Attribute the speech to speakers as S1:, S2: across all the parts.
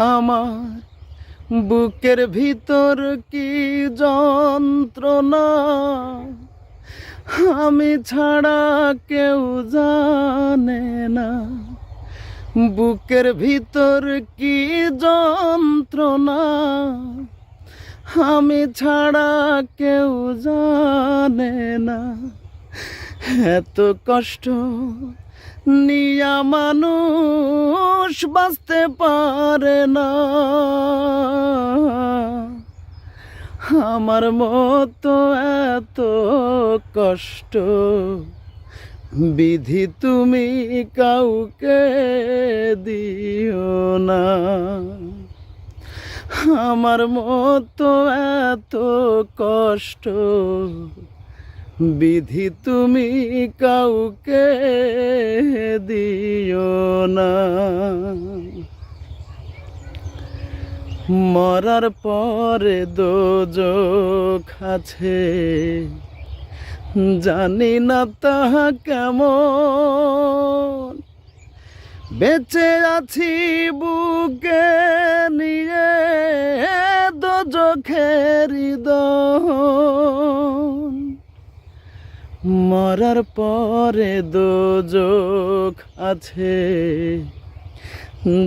S1: আমার বুকের ভিতর কি যন্ত্রণা, আমি ছাড়া কেউ জানে না। বুকের ভিতর কি যন্ত্রণা, আমি ছাড়া কেউ জানে না। এত কষ্ট নিয়া মানুষ বাঁচতে পারে না। আমার মতো এত কষ্ট বিধি তুমি কাউকে দিও না। আমার মতো এত কষ্ট বিধি তুমি কাউকে দিও না। মরার পরে দোজখ আছে, জানি না তাহা কেমন। বেঁচে আছি বুকে নিয়ে দোজখের দহন। মরার পরে দোজখ আছে,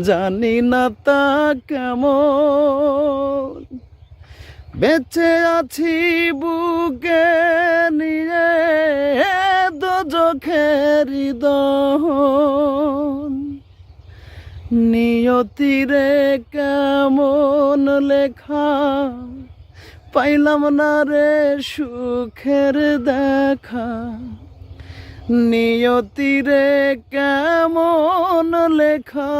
S1: জানি না তা কেমন। বেঁচে আছি বুকে নিয়ে দোজখের দহন। নিয়তিরে কেমন লেখা, পাইলাম না রে সুখের দেখা। নিয়তিরে কেমন লেখা,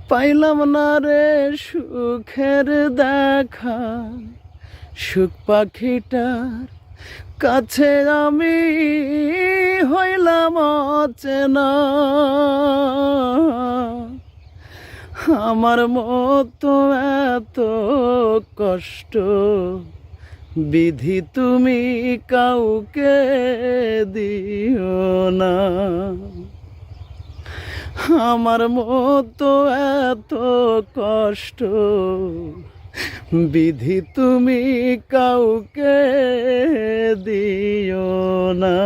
S1: পাইলাম না রে সুখের দেখা। সুখ পাখিটার কাছে আমি হইলাম অচেনা। আমার মতো এত কষ্ট বিধি তুমি কাউকে দিও না। আমার মতো এত কষ্ট বিধি তুমি কাউকে দিও না।